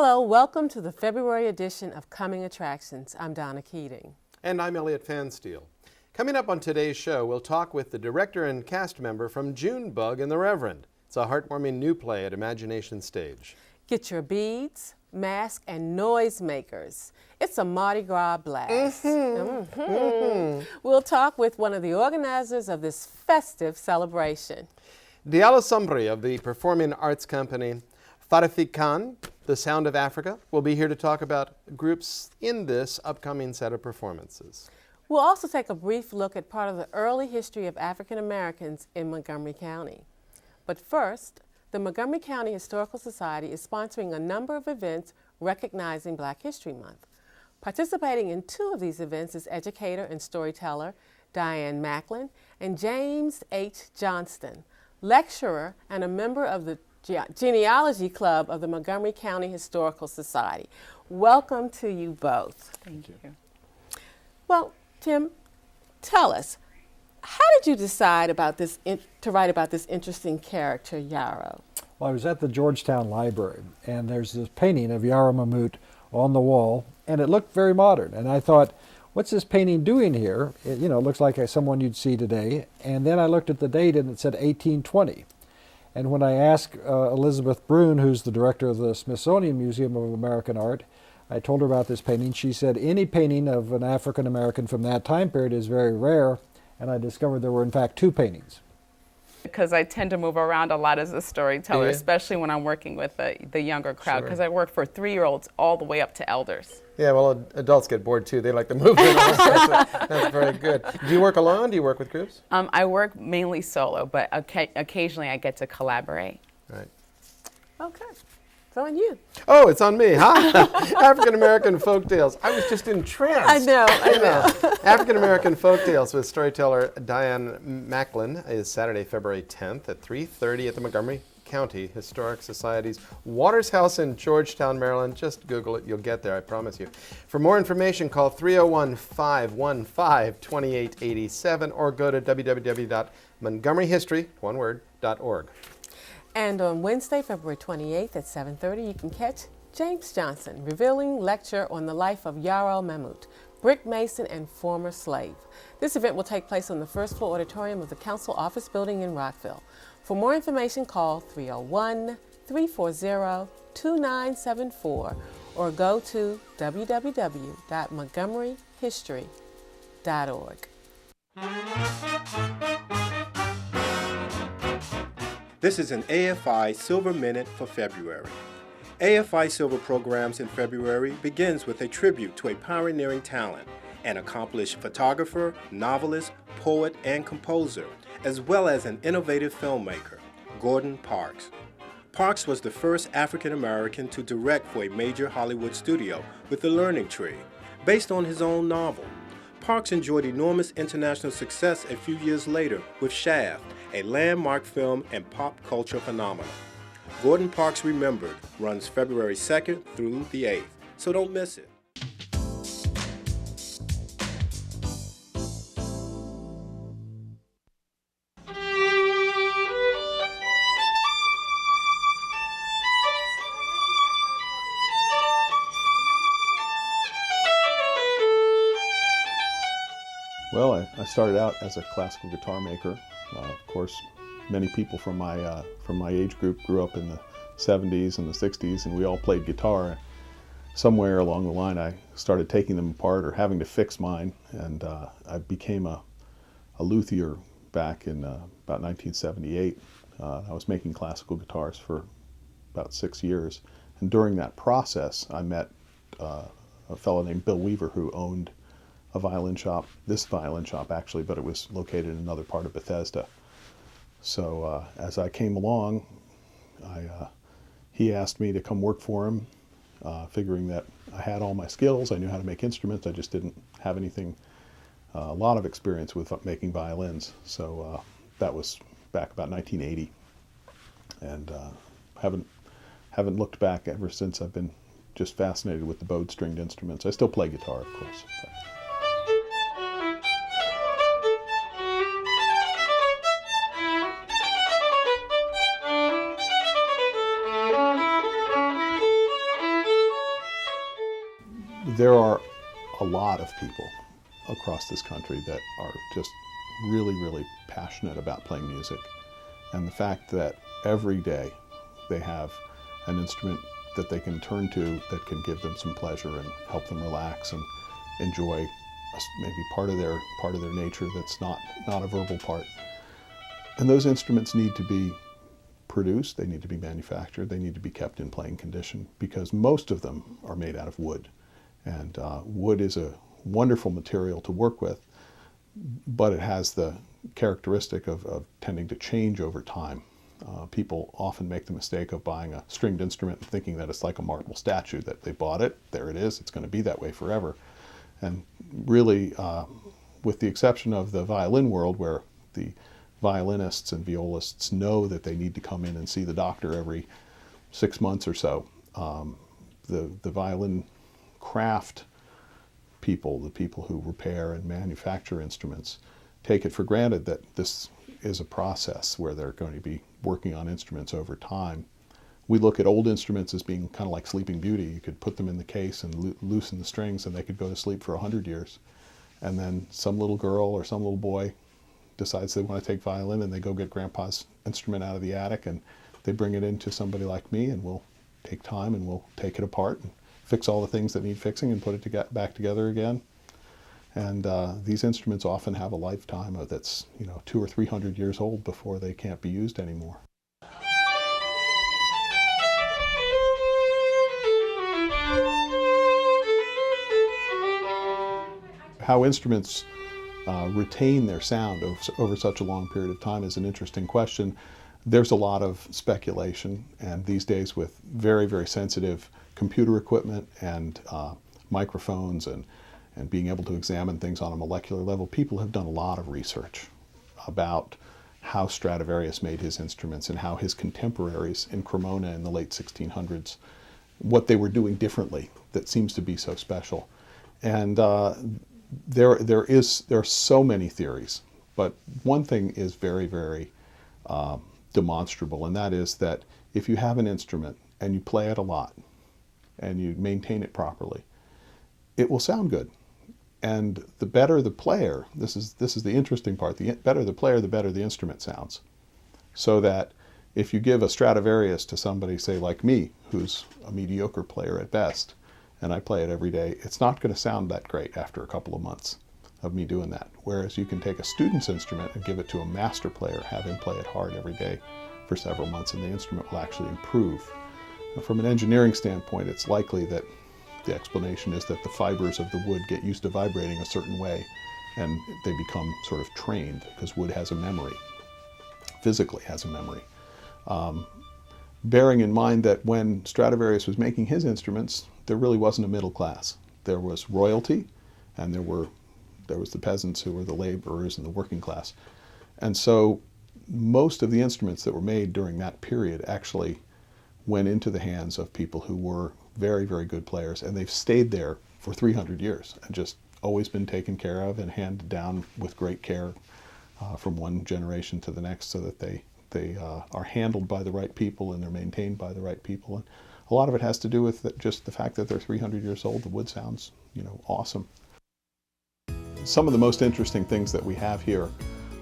Hello, welcome to the February edition of Coming Attractions. I'm Donna Keating. And I'm Elliot Fansteel. Coming up on today's show, we'll talk with the director and cast member from Junebug and the Reverend. It's a heartwarming new play at Imagination Stage. Get your beads, masks, and noisemakers. It's a Mardi Gras blast. We'll talk with one of the organizers of this festive celebration. Diallo Sombri of the performing arts company Farafik Khan, The Sound of Africa, will be here to talk about groups in this upcoming set of performances. We'll also take a brief look at part of the early history of African Americans in Montgomery County. But first, the Montgomery County Historical Society is sponsoring a number of events recognizing Black History Month. Participating in two of these events is educator and storyteller Diane Macklin and James H. Johnston, lecturer and a member of the Genealogy Club of the Montgomery County Historical Society. Welcome to you both. Thank you. Well, Tim, tell us, how did you decide about this to write about this interesting character, Yarrow? Well, I was at the Georgetown Library, and there's this painting of Yarrow Mammoet on the wall, and it looked very modern. And I thought, what's this painting doing here? It, looks like someone you'd see today. And then I looked at the date, and it said 1820. And when I asked Elizabeth Brune, who's the director of the Smithsonian Museum of American Art, I told her about this painting. She said any painting of an African American from that time period is very rare, and I discovered there were in fact two paintings. Because I tend to move around a lot as a storyteller, especially when I'm working with the younger crowd, because I work for 3-year-olds all the way up to elders. Yeah, well, adults get bored too. They like the movement. That's very good. Do you work alone? Do you work with groups? I work mainly solo, but occasionally I get to collaborate. Right. Okay, it's on you. Oh, it's on me, huh? African American Folktales. I was just entranced. I know. African American Folktales with storyteller Diane Macklin is Saturday, February 10th at 3:30 at the Montgomery County Historic Society's Waters House in Georgetown, Maryland. Just Google it. You'll get there, I promise you. For more information, call 301-515-2887 or go to www.montgomeryhistory.org. And on Wednesday, February 28th at 7:30, you can catch James Johnson, revealing lecture on the life of Yarrow Mammoet, brick mason and former slave. This event will take place on the first floor auditorium of the Council Office Building in Rockville. For more information, call 301-340-2974 or go to www.montgomeryhistory.org. This is an AFI Silver Minute for February. AFI Silver programs in February begins with a tribute to a pioneering talent, an accomplished photographer, novelist, poet, and composer, as well as an innovative filmmaker, Gordon Parks. Parks was the first African American to direct for a major Hollywood studio with The Learning Tree, based on his own novel. Parks enjoyed enormous international success a few years later with Shaft, a landmark film and pop culture phenomenon. Gordon Parks Remembered runs February 2nd through the 8th, so don't miss it. Well, I started out as a classical guitar maker. Of course, many people from my age group grew up in the 70s and the 60s, and we all played guitar. Somewhere along the line, I started taking them apart or having to fix mine, and I became a luthier back in about 1978. I was making classical guitars for about 6 years, and during that process, I met a fellow named Bill Weaver who owned a violin shop, this violin shop actually, but it was located in another part of Bethesda. So as I came along, he asked me to come work for him, figuring that I had all my skills, I knew how to make instruments, I just didn't have anything, a lot of experience with making violins. So that was back about 1980, and haven't looked back ever since. I've been just fascinated with the bowed stringed instruments. I still play guitar, of course. But. there are a lot of people across this country that are just really, really passionate about playing music. And the fact that every day they have an instrument that they can turn to that can give them some pleasure and help them relax and enjoy maybe part of their nature that's not a verbal part. And those instruments need to be produced, they need to be manufactured, they need to be kept in playing condition, because most of them are made out of wood. And wood is a wonderful material to work with, but it has the characteristic of tending to change over time. People often make the mistake of buying a stringed instrument and thinking that it's like a marble statue, that they bought it, there it is, it's going to be that way forever. And really, with the exception of the violin world, where the violinists and violists know that they need to come in and see the doctor every 6 months or so, the violin craft people, the people who repair and manufacture instruments, take it for granted that this is a process where they're going to be working on instruments over time. We look at old instruments as being kind of like Sleeping Beauty. You could put them in the case and loosen the strings and they could go to sleep for 100 years. And then some little girl or some little boy decides they want to take violin and they go get grandpa's instrument out of the attic and they bring it into somebody like me, and we'll take time and we'll take it apart and fix all the things that need fixing and put it back together again. And these instruments often have a lifetime that's 200 or 300 years old before they can't be used anymore. How instruments retain their sound over such a long period of time is an interesting question. There's a lot of speculation, and these days with very, very sensitive computer equipment and microphones and being able to examine things on a molecular level, people have done a lot of research about how Stradivarius made his instruments and how his contemporaries in Cremona in the late 1600s, what they were doing differently that seems to be so special. And there are so many theories, but one thing is very, very demonstrable, and that is that if you have an instrument and you play it a lot and you maintain it properly, it will sound good. And the better the player, this is the interesting part, the better the player, the better the instrument sounds. So that if you give a Stradivarius to somebody, say like me, who's a mediocre player at best, and I play it every day, it's not going to sound that great after a couple of months of me doing that. Whereas you can take a student's instrument and give it to a master player, have him play it hard every day for several months, and the instrument will actually improve. Now, from an engineering standpoint, it's likely that the explanation is that the fibers of the wood get used to vibrating a certain way and they become sort of trained, because wood has a memory, physically has a memory. Bearing in mind that when Stradivarius was making his instruments, there really wasn't a middle class. There was royalty, and there was the peasants who were the laborers and the working class. And so most of the instruments that were made during that period actually went into the hands of people who were very, very good players, and they've stayed there for 300 years and just always been taken care of and handed down with great care from one generation to the next, so that they are handled by the right people and they're maintained by the right people. And a lot of it has to do with just the fact that they're 300 years old. The wood sounds, awesome. Some of the most interesting things that we have here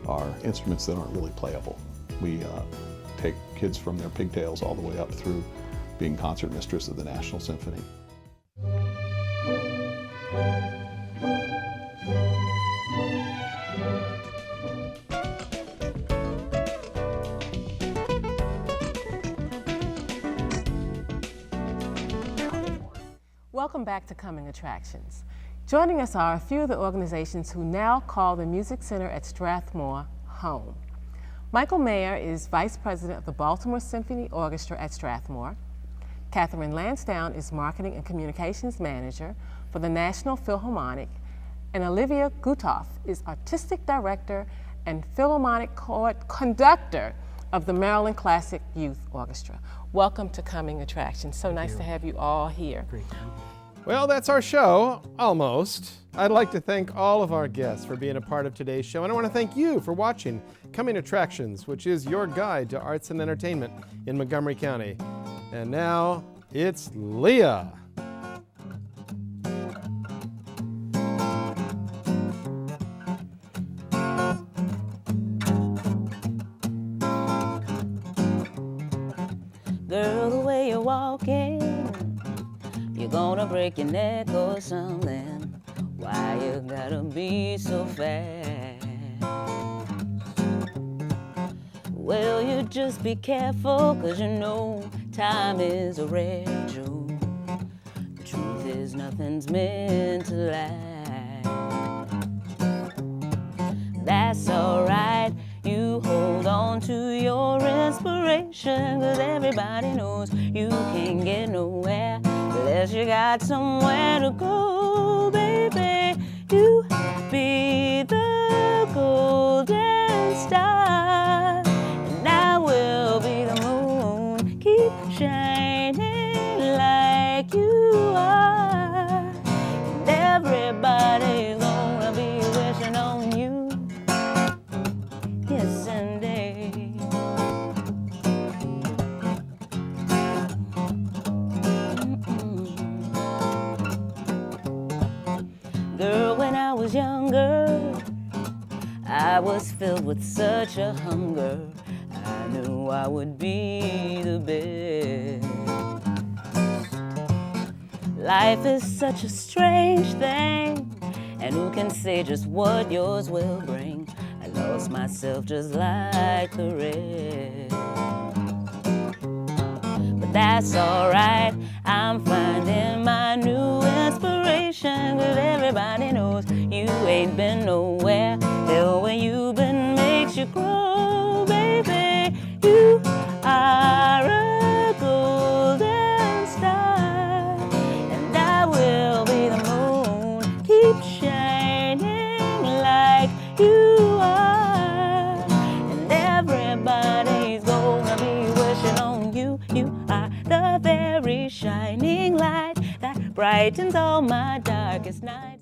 are instruments that aren't really playable. We take kids from their pigtails all the way up through being concertmistress of the National Symphony. Welcome back to Coming Attractions. Joining us are a few of the organizations who now call the Music Center at Strathmore home. Michael Mayer is Vice President of the Baltimore Symphony Orchestra at Strathmore. Catherine Lansdowne is Marketing and Communications Manager for the National Philharmonic. And Olivia Gutoff is Artistic Director and Philharmonic Conductor of the Maryland Classic Youth Orchestra. Welcome to Coming Attractions. So nice to have you all here. Great. Well, that's our show, almost. I'd like to thank all of our guests for being a part of today's show, and I want to thank you for watching Coming Attractions, which is your guide to arts and entertainment in Montgomery County. And now, it's Leah. break your neck or something. Why you gotta be so fast? Well, you just be careful, 'cause you know time is a rare jewel. The truth is nothing's meant to last. That's alright, you hold on to your inspiration, 'cause everybody knows you can't get nowhere unless you got somewhere to go, baby. You be the golden star, and I will be the moon. Keep shining like you are, and everybody's gonna be wishing on you. Yes, indeed. Girl, when I was younger, I was filled with such a hunger. I knew I would be the best. Life is such a strange thing, and who can say just what yours will bring? I lost myself just like the rest. But that's alright, I'm finding my new inspiration, 'cause everybody knows you ain't been nowhere. Hell, where you've been makes you grow, baby. You are a golden star, and I will be the moon. Keep shining like you are, and everybody's gonna be wishing on you. You are the very shining light that brightens all my darkest nights.